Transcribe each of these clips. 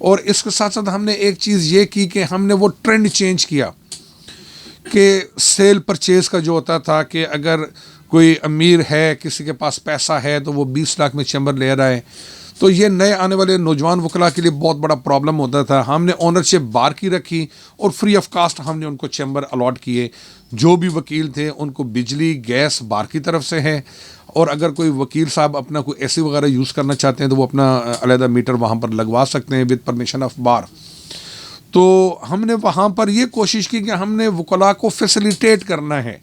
اور اس کے ساتھ ساتھ ہم نے ایک چیز یہ کی کہ ہم نے وہ ٹرینڈ چینج کیا کہ سیل پرچیز کا جو ہوتا تھا کہ اگر کوئی امیر ہے, کسی کے پاس پیسہ ہے تو وہ 20 لاکھ میں چیمبر لے رہا ہے, تو یہ نئے آنے والے نوجوان وکلاء کے لیے بہت بڑا پرابلم ہوتا تھا. ہم نے اونرشپ بار کی رکھی اور فری آف کاسٹ ہم نے ان کو چیمبر الاٹ کیے. جو بھی وکیل تھے ان کو بجلی گیس بار کی طرف سے ہے, اور اگر کوئی وکیل صاحب اپنا کوئی اے سی وغیرہ یوز کرنا چاہتے ہیں تو وہ اپنا علیحدہ میٹر وہاں پر لگوا سکتے ہیں ود پرمیشن آف بار. تو ہم نے وہاں پر یہ کوشش کی کہ ہم نے وکلاء کو فیسیلیٹیٹ کرنا ہے.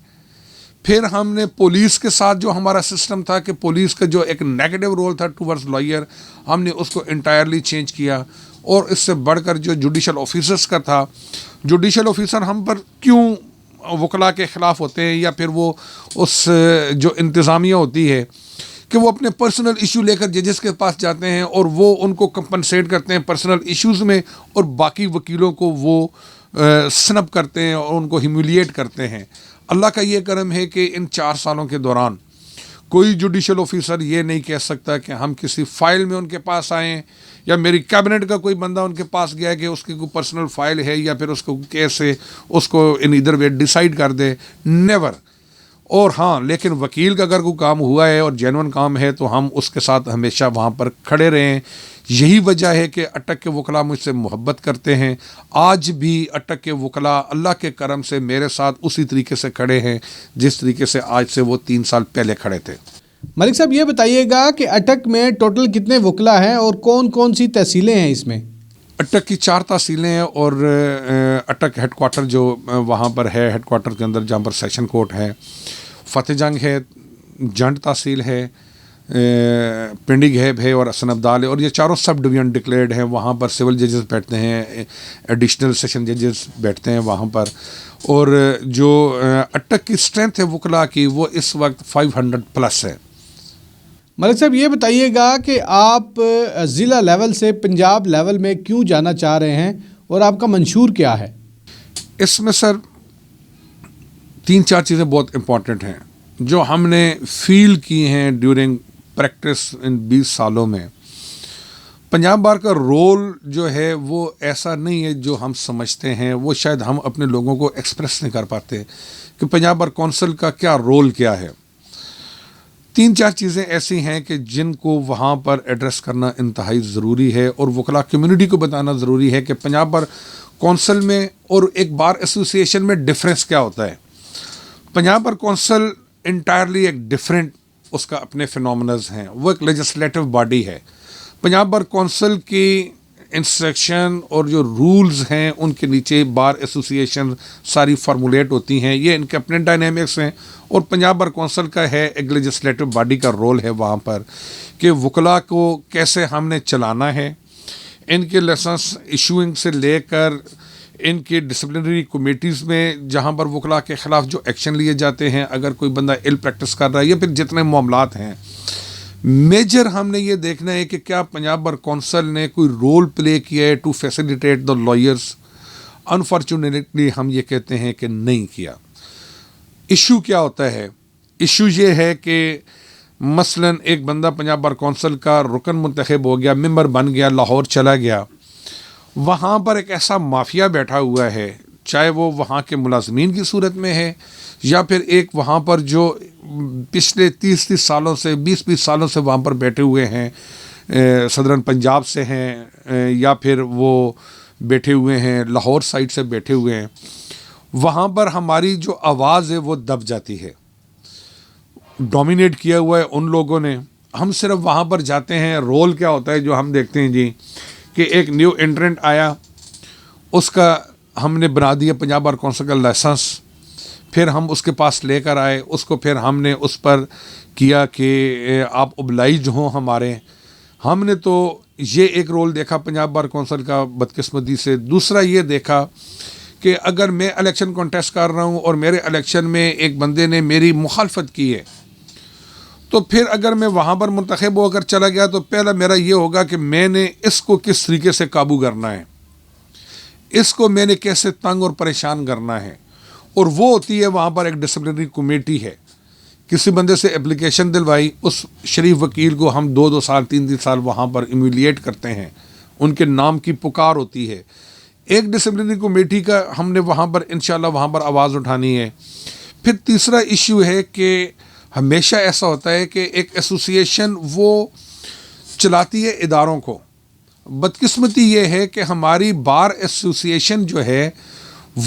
پھر ہم نے پولیس کے ساتھ جو ہمارا سسٹم تھا کہ پولیس کا جو ایک نیگیٹو رول تھا ٹورڈز لائر, ہم نے اس کو انٹائرلی چینج کیا. اور اس سے بڑھ کر جو جوڈیشل آفیسرز کا تھا, جوڈیشل آفیسر ہم پر کیوں وکلاء کے خلاف ہوتے ہیں, یا پھر وہ اس جو انتظامیہ ہوتی ہے کہ وہ اپنے پرسنل ایشو لے کر ججز کے پاس جاتے ہیں اور وہ ان کو کمپنسیٹ کرتے ہیں پرسنل ایشوز میں, اور باقی وکیلوں کو وہ سنب کرتے ہیں اور ان کو ہیوملیٹ کرتے ہیں. اللہ کا یہ کرم ہے کہ ان 4 سالوں کے دوران کوئی جوڈیشل آفیسر یہ نہیں کہہ سکتا کہ ہم کسی فائل میں ان کے پاس آئیں, یا میری کیبنٹ کا کوئی بندہ ان کے پاس گیا کہ اس کی کوئی پرسنل فائل ہے یا پھر اس کو کیسے اس کو ان ادھر وے ڈیسائیڈ کر دے, نیور. اور ہاں, لیکن وکیل کا اگر کوئی کام ہوا ہے اور جینون کام ہے تو ہم اس کے ساتھ ہمیشہ وہاں پر کھڑے رہیں. یہی وجہ ہے کہ اٹک کے وکلاء مجھ سے محبت کرتے ہیں. آج بھی اٹک کے وکلاء اللہ کے کرم سے میرے ساتھ اسی طریقے سے کھڑے ہیں جس طریقے سے آج سے وہ 3 سال پہلے کھڑے تھے. ملک صاحب یہ بتائیے گا کہ اٹک میں ٹوٹل کتنے وکلاء ہیں اور کون کون سی تحصیلیں ہیں اس میں؟ اٹک کی 4 تحصیلیں ہیں, اور اٹک ہیڈ کوارٹر جو وہاں پر ہے, ہیڈ کوارٹر کے اندر جہاں پر سیشن کورٹ ہے, فتح جنگ ہے, جنڈ تحصیل ہے, پنڈی گھیب ہے اور حسن ابدال ہے. اور یہ 4 سب ڈویژن ڈکلیئرڈ ہیں. وہاں پر سول ججز بیٹھتے ہیں, ایڈیشنل سیشن ججز بیٹھتے ہیں وہاں پر. اور جو اٹک کی اسٹرینتھ ہے وکلاء کی وہ اس وقت 500+ ہے. ملک صاحب یہ بتائیے گا کہ آپ ضلع لیول سے پنجاب لیول میں کیوں جانا چاہ رہے ہیں اور آپ کا منشور کیا ہے؟ اس میں سر 3-4 چیزیں بہت امپورٹنٹ ہیں جو ہم نے فیل کی ہیں ڈیورنگ پریکٹس ان 20 سالوں میں. پنجاب بار کا رول جو ہے وہ ایسا نہیں ہے جو ہم سمجھتے ہیں. وہ شاید ہم اپنے لوگوں کو ایکسپریس نہیں کر پاتے کہ پنجاب بار کونسل کا کیا رول کیا ہے. 3-4 چیزیں ایسی ہیں کہ جن کو وہاں پر ایڈریس کرنا انتہائی ضروری ہے, اور وکلاء کمیونٹی کو بتانا ضروری ہے کہ پنجاب بار کونسل میں اور ایک بار ایسوسیشن میں ڈفرینس کیا ہوتا ہے. پنجاب بار کونسل انٹائرلی ایک ڈفرینٹ اس کا اپنے فینومنز ہیں. وہ ایک لیجسلیٹو باڈی ہے. پنجاب بار کونسل کی انسٹرکشن اور جو رولز ہیں ان کے نیچے بار ایسوسیشن ساری فارمولیٹ ہوتی ہیں. یہ ان کے اپنے ڈائنامکس ہیں, اور پنجاب بار کونسل کا ہے ایک لیجسلیٹو باڈی کا رول ہے وہاں پر کہ وکلاء کو کیسے ہم نے چلانا ہے. ان کے لائسنس ایشوئنگ سے لے کر ان کی ڈسپلنری کمیٹیز میں جہاں پر وکلاء کے خلاف جو ایکشن لیے جاتے ہیں, اگر کوئی بندہ ایل پریکٹس کر رہا ہے یا پھر جتنے معاملات ہیں, میجر ہم نے یہ دیکھنا ہے کہ کیا پنجاب بار کونسل نے کوئی رول پلے کیا ہے to facilitate the lawyers. Unfortunately ہم یہ کہتے ہیں کہ نہیں کیا. ایشو کیا ہوتا ہے؟ ایشو یہ ہے کہ مثلا ایک بندہ پنجاب بار کونسل کا رکن منتخب ہو گیا, ممبر بن گیا, لاہور چلا گیا. وہاں پر ایک ایسا مافیا بیٹھا ہوا ہے, چاہے وہ وہاں کے ملازمین کی صورت میں ہے یا پھر ایک وہاں پر جو پچھلے 30 سالوں سے 20 سالوں سے وہاں پر بیٹھے ہوئے ہیں, صدرن پنجاب سے ہیں یا پھر وہ بیٹھے ہوئے ہیں لاہور سائڈ سے بیٹھے ہوئے ہیں. وہاں پر ہماری جو آواز ہے وہ دب جاتی ہے. ڈومینیٹ کیا ہوا ہے ان لوگوں نے. ہم صرف وہاں پر جاتے ہیں. رول کیا ہوتا ہے جو ہم دیکھتے ہیں جی کہ ایک نیو انٹرنٹ آیا, اس کا ہم نے بنا دیا پنجاب بار کونسل کا لائسنس, پھر ہم اس کے پاس لے کر آئے, اس کو پھر ہم نے اس پر کیا کہ آپ اوبلائزڈ ہوں ہمارے. ہم نے تو یہ ایک رول دیکھا پنجاب بار کونسل کا بدقسمتی سے. دوسرا یہ دیکھا کہ اگر میں الیکشن کانٹیسٹ کر رہا ہوں اور میرے الیکشن میں ایک بندے نے میری مخالفت کی ہے, تو پھر اگر میں وہاں پر منتخب ہو کر چلا گیا تو پہلا میرا یہ ہوگا کہ میں نے اس کو کس طریقے سے قابو کرنا ہے, اس کو میں نے کیسے تنگ اور پریشان کرنا ہے. اور وہ ہوتی ہے وہاں پر ایک ڈسپلنری کمیٹی ہے. کسی بندے سے اپلیکیشن دلوائی, اس شریف وکیل کو ہم 2 سال 3 سال وہاں پر ایمیلیٹ کرتے ہیں, ان کے نام کی پکار ہوتی ہے. ایک ڈسپلنری کمیٹی کا ہم نے وہاں پر انشاءاللہ وہاں پر آواز اٹھانی ہے. پھر تیسرا ایشو ہے کہ ہمیشہ ایسا ہوتا ہے کہ ایک ایسوسی ایشن وہ چلاتی ہے اداروں کو. بدقسمتی یہ ہے کہ ہماری بار ایسوسی ایشن جو ہے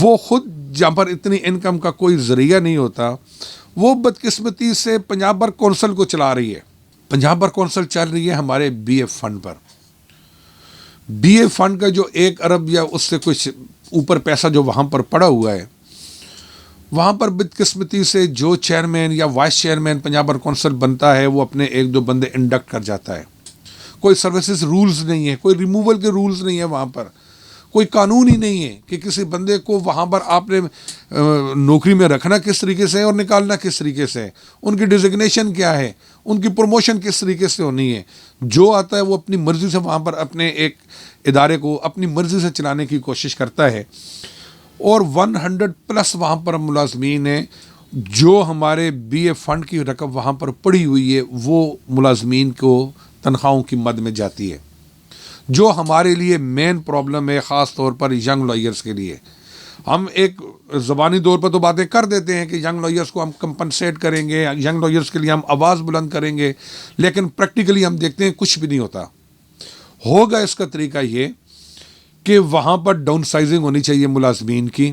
وہ خود جہاں پر اتنی انکم کا کوئی ذریعہ نہیں ہوتا, وہ بدقسمتی سے پنجاب بار کونسل کو چلا رہی ہے. پنجاب بار کونسل چل رہی ہے ہمارے بی اے فنڈ پر. بی اے فنڈ کا جو 1 ارب یا اس سے کچھ اوپر پیسہ جو وہاں پر پڑا ہوا ہے, وہاں پر بدقسمتی سے جو چیئرمین یا vice chairman Punjab bar council بنتا ہے وہ اپنے 1-2 بندے انڈکٹ کر جاتا ہے. کوئی سروسز رولز نہیں ہے, کوئی ریموول کے رولز نہیں ہے, وہاں پر کوئی قانون ہی نہیں ہے کہ کسی بندے کو وہاں پر آپ نے نوکری میں رکھنا کس طریقے سے اور نکالنا کس طریقے سے, ان کی ڈیزگنیشن کیا ہے, ان کی پروموشن کس طریقے سے ہونی ہے. جو آتا ہے وہ اپنی مرضی سے وہاں پر اپنے ایک ادارے کو اپنی مرضی سے چلانے کی کوشش کرتا ہے. اور 100+ وہاں پر ملازمین ہیں. جو ہمارے بی اے فنڈ کی رقم وہاں پر پڑی ہوئی ہے وہ ملازمین کو تنخواہوں کی مد میں جاتی ہے, جو ہمارے لیے مین پرابلم ہے, خاص طور پر ینگ لائرز کے لیے. ہم ایک زبانی طور پر تو باتیں کر دیتے ہیں کہ ینگ لائرز کو ہم کمپنسیٹ کریں گے, ینگ لائرز کے لیے ہم آواز بلند کریں گے, لیکن پریکٹیکلی ہم دیکھتے ہیں کچھ بھی نہیں ہوتا. ہوگا اس کا طریقہ یہ کہ وہاں پر ڈاؤن سائزنگ ہونی چاہیے ملازمین کی,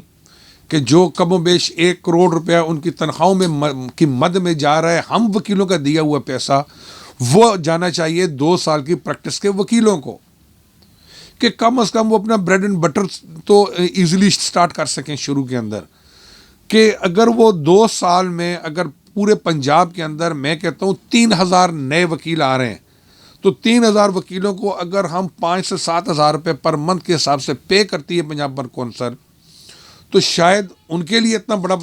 کہ جو کم و بیش 1 کروڑ روپیہ ان کی تنخواہوں میں کی مد میں جا رہا ہے, ہم وکیلوں کا دیا ہوا پیسہ وہ جانا چاہیے 2 سال کی پریکٹس کے وکیلوں کو, کہ کم از کم وہ اپنا بریڈ اینڈ بٹر تو ایزیلی سٹارٹ کر سکیں شروع کے اندر. کہ اگر وہ 2 سال میں اگر پورے پنجاب کے اندر میں کہتا ہوں 3000 نئے وکیل آ رہے ہیں, تو 3000 وکیلوں کو اگر ہم 5 سے 7 ہزار روپے پر منتھ کے حساب سے پے کرتی ہے پنجاب بار کونسل, تو شاید ان کے لیے اتنا بڑا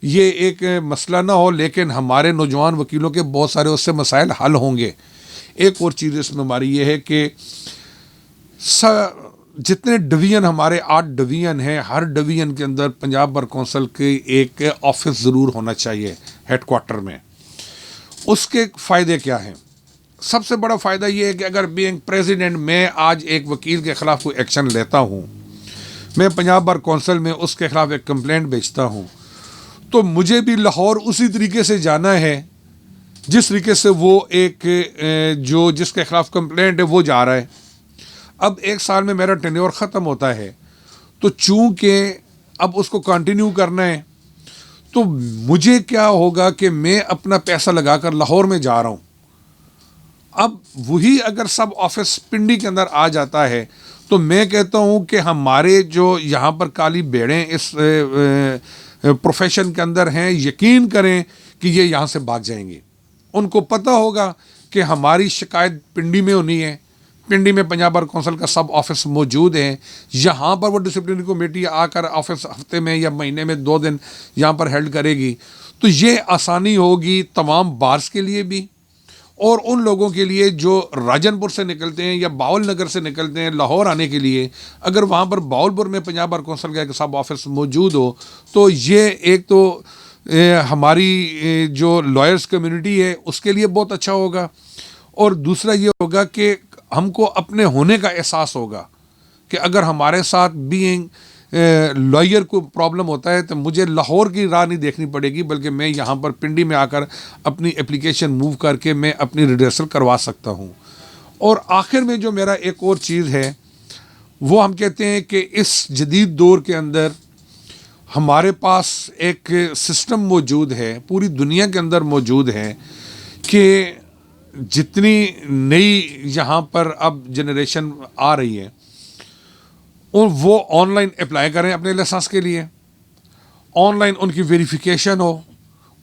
یہ ایک مسئلہ نہ ہو, لیکن ہمارے نوجوان وکیلوں کے بہت سارے اس سے مسائل حل ہوں گے. ایک اور چیز اس میں ہماری یہ ہے کہ جتنے ڈویژن ہمارے 8 ڈویژن ہیں, ہر ڈویژن کے اندر پنجاب بار کونسل کے ایک آفس ضرور ہونا چاہیے ہیڈ کوارٹر میں. اس کے فائدے کیا ہیں؟ سب سے بڑا فائدہ یہ ہے کہ اگر بینگ پریزیڈنٹ میں آج ایک وکیل کے خلاف کوئی ایکشن لیتا ہوں, میں پنجاب بار کونسل میں اس کے خلاف ایک کمپلینٹ بھیجتا ہوں, تو مجھے بھی لاہور اسی طریقے سے جانا ہے جس طریقے سے وہ ایک جو جس کے خلاف کمپلینٹ ہے وہ جا رہا ہے. اب 1 سال میں میرا ٹینیور ختم ہوتا ہے, تو چونکہ اب اس کو کنٹینیو کرنا ہے, تو مجھے کیا ہوگا کہ میں اپنا پیسہ لگا کر لاہور میں جا رہا ہوں. اب وہی اگر سب آفس پنڈی کے اندر آ جاتا ہے, تو میں کہتا ہوں کہ ہمارے جو یہاں پر کالی بھیڑیں اس پروفیشن کے اندر ہیں, یقین کریں کہ یہ یہاں سے بھاگ جائیں گے. ان کو پتہ ہوگا کہ ہماری شکایت پنڈی میں ہونی ہے, پنڈی میں پنجاب بار کونسل کا سب آفس موجود ہیں, یہاں پر وہ ڈسپلنری کمیٹی آ کر آفس ہفتے میں یا مہینے میں 2 دن یہاں پر ہیلڈ کرے گی. تو یہ آسانی ہوگی تمام بارس کے لیے بھی, اور ان لوگوں کے لیے جو راجن پور سے نکلتے ہیں یا باول نگر سے نکلتے ہیں لاہور آنے کے لیے. اگر وہاں پر باول پور میں پنجاب بار کونسل کا ایک سب آفس موجود ہو, تو یہ ایک تو ہماری جو لائرز کمیونٹی ہے اس کے لیے بہت اچھا ہوگا, اور دوسرا یہ ہوگا کہ ہم کو اپنے ہونے کا احساس ہوگا کہ اگر ہمارے ساتھ بینگ لائر کو پرابلم ہوتا ہے تو مجھے لاہور کی راہ نہیں دیکھنی پڑے گی, بلکہ میں یہاں پر پنڈی میں آ کر اپنی اپلیکیشن موو کر کے میں اپنی ریڈرسل کروا سکتا ہوں. اور آخر میں جو میرا ایک اور چیز ہے, وہ ہم کہتے ہیں کہ اس جدید دور کے اندر ہمارے پاس ایک سسٹم موجود ہے, پوری دنیا کے اندر موجود ہے, کہ جتنی نئی یہاں پر اب جنریشن آ رہی ہے وہ آن لائن اپلائی کریں اپنے لائسنس کے لیے, آن لائن ان کی ویریفیکیشن ہو,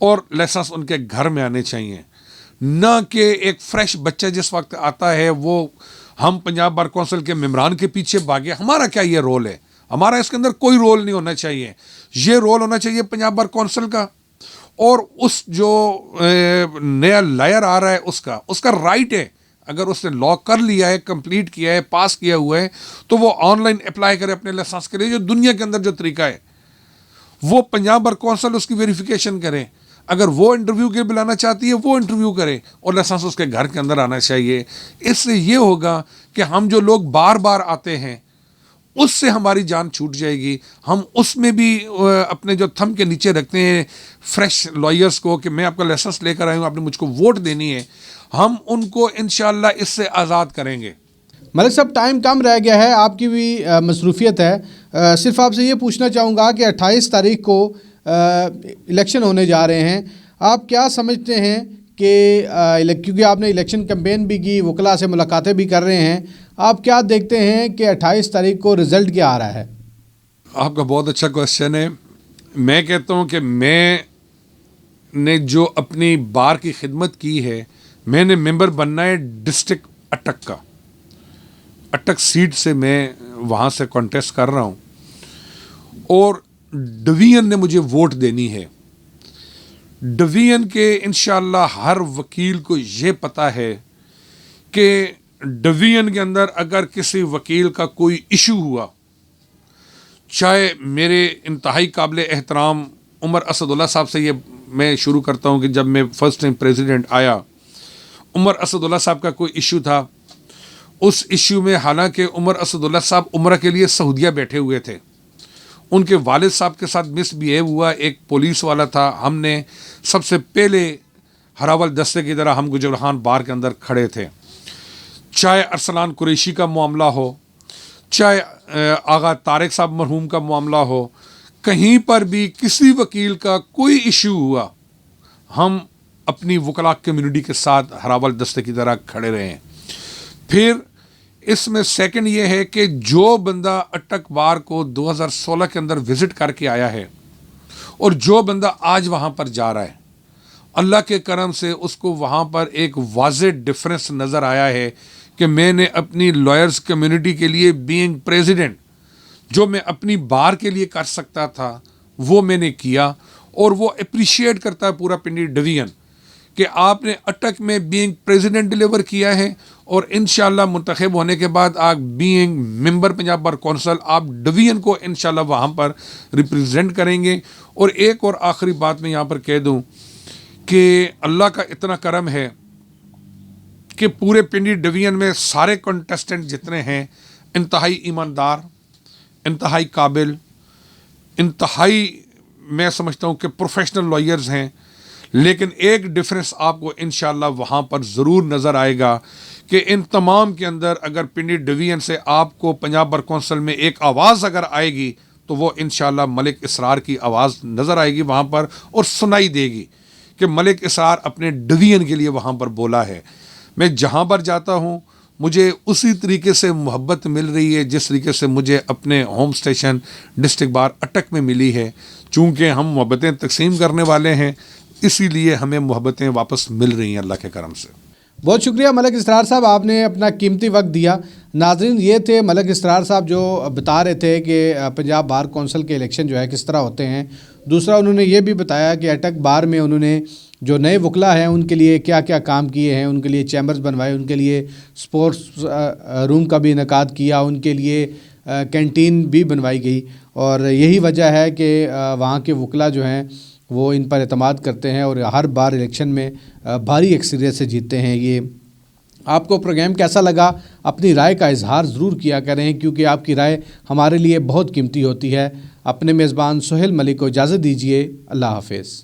اور لائسنس ان کے گھر میں آنے چاہیے. نہ کہ ایک فریش بچہ جس وقت آتا ہے وہ ہم پنجاب بار کونسل کے ممبران کے پیچھے بھاگے. ہمارا کیا یہ رول ہے؟ ہمارا اس کے اندر کوئی رول نہیں ہونا چاہیے. یہ رول ہونا چاہیے پنجاب بار کونسل کا, اور اس جو نیا لائر آ رہا ہے اس کا رائٹ ہے, اگر اس نے لا کر لیا ہے, کمپلیٹ کیا ہے, پاس کیا ہوا ہے, تو وہ آن لائن اپلائی کرے اپنے لائسنس کے لیے. جو دنیا کے اندر جو طریقہ ہے وہ پنجاب بار کونسل اس کی ویریفیکیشن کریں. اگر وہ انٹرویو کے بلانا چاہتی ہے وہ انٹرویو کرے اور لائسنس اس کے گھر کے اندر آنا چاہیے. اس سے یہ ہوگا کہ ہم جو لوگ بار بار آتے ہیں اس سے ہماری جان چھوٹ جائے گی. ہم اس میں بھی اپنے جو تھم کے نیچے رکھتے ہیں فریش لائرز کو کہ میں آپ کا لائسنس لے کر آئی ہوں, آپ نے مجھ کو ووٹ دینی ہے, ہم ان کو انشاءاللہ اس سے آزاد کریں گے. ملک صاحب ٹائم کم رہ گیا ہے, آپ کی بھی مصروفیت ہے, صرف آپ سے یہ پوچھنا چاہوں گا کہ 28 تاریخ کو الیکشن ہونے جا رہے ہیں, آپ کیا سمجھتے ہیں کہ کیونکہ آپ نے الیکشن کمپین بھی کی, وکلاء سے ملاقاتیں بھی کر رہے ہیں, آپ کیا دیکھتے ہیں کہ 28 تاریخ کو رزلٹ کیا آ رہا ہے؟ آپ کا بہت اچھا کوشچن ہے. میں کہتا ہوں کہ میں نے جو اپنی بار کی خدمت کی ہے, میں نے ممبر بننا ہے ڈسٹرکٹ اٹک کا. اٹک سیٹ سے میں وہاں سے کانٹیسٹ کر رہا ہوں اور ڈویژن نے مجھے ووٹ دینی ہے. ڈویژن کے انشاءاللہ ہر وکیل کو یہ پتہ ہے کہ ڈویژن کے اندر اگر کسی وکیل کا کوئی ایشو ہوا, چاہے میرے انتہائی قابل احترام عمر اسد اللہ صاحب سے یہ میں شروع کرتا ہوں کہ جب میں فرسٹ ٹائم پریزیڈنٹ آیا, عمر اسد اللہ صاحب کا کوئی ایشو تھا. اس ایشو میں حالانکہ عمر اسد اللہ صاحب عمرہ کے لیے سعودیہ بیٹھے ہوئے تھے, ان کے والد صاحب کے ساتھ مس بیہیو ہوا, ایک پولیس والا تھا, ہم نے سب سے پہلے ہراول دستے کی طرح ہم گجران بار کے اندر کھڑے تھے. چاہے ارسلان قریشی کا معاملہ ہو, چاہے آغا طارق صاحب مرحوم کا معاملہ ہو, کہیں پر بھی کسی وکیل کا کوئی ایشو ہوا, ہم اپنی وکلاء کمیونٹی کے ساتھ ہراول دستے کی طرح کھڑے رہے ہیں. پھر اس میں سیکنڈ یہ ہے کہ جو بندہ اٹک بار کو 2016 کے اندر وزٹ کر کے آیا ہے اور جو بندہ آج وہاں پر جا رہا ہے, اللہ کے کرم سے اس کو وہاں پر ایک واضح ڈفرنس نظر آیا ہے کہ میں نے اپنی لائرز کمیونٹی کے لیے بینگ پریزیڈنٹ جو میں اپنی بار کے لیے کر سکتا تھا وہ میں نے کیا, اور وہ اپریشیٹ کرتا ہے پورا پنڈی ڈویژن کہ آپ نے اٹک میں بینگ پریزیڈنٹ ڈیلیور کیا ہے, اور انشاءاللہ منتخب ہونے کے بعد آپ بینگ ممبر پنجاب بار کونسل آپ ڈویژن کو انشاءاللہ وہاں پر ریپرزینٹ کریں گے. اور ایک اور آخری بات میں یہاں پر کہہ دوں کہ اللہ کا اتنا کرم ہے کہ پورے پنڈی ڈویژن میں سارے کنٹیسٹنٹ جتنے ہیں انتہائی ایماندار, انتہائی قابل, انتہائی میں سمجھتا ہوں کہ پروفیشنل لائرز ہیں. لیکن ایک ڈفرنس آپ کو انشاءاللہ وہاں پر ضرور نظر آئے گا کہ ان تمام کے اندر اگر پنڈی ڈویژن سے آپ کو پنجاب بار کونسل میں ایک آواز اگر آئے گی تو وہ انشاءاللہ ملک اسرار کی آواز نظر آئے گی وہاں پر اور سنائی دے گی کہ ملک اسرار اپنے ڈویژن کے لیے وہاں پر بولا ہے. میں جہاں پر جاتا ہوں مجھے اسی طریقے سے محبت مل رہی ہے جس طریقے سے مجھے اپنے ہوم اسٹیشن ڈسٹرکٹ بار اٹک میں ملی ہے. چونکہ ہم محبتیں تقسیم کرنے والے ہیں اسی لیے ہمیں محبتیں واپس مل رہی ہیں اللہ کے کرم سے. بہت شکریہ ملک اسرار صاحب, آپ نے اپنا قیمتی وقت دیا. ناظرین, یہ تھے ملک اسرار صاحب جو بتا رہے تھے کہ پنجاب بار کونسل کے الیکشن جو ہے کس طرح ہوتے ہیں. دوسرا انہوں نے یہ بھی بتایا کہ اٹک بار میں انہوں نے جو نئے وکلاء ہیں ان کے لیے کیا کیا کام کیے ہیں, ان کے لیے چیمبرز بنوائے, ان کے لیے سپورٹس روم کا بھی انعقاد کیا, ان کے لیے کینٹین بھی بنوائی گئی, اور یہی وجہ ہے کہ وہاں کے وکلاء جو ہیں وہ ان پر اعتماد کرتے ہیں اور ہر بار الیکشن میں بھاری اکثریت سے جیتتے ہیں. یہ آپ کو پروگرام کیسا لگا؟ اپنی رائے کا اظہار ضرور کیا کریں کیونکہ آپ کی رائے ہمارے لیے بہت قیمتی ہوتی ہے. اپنے میزبان سہیل ملک کو اجازت دیجیے. اللہ حافظ.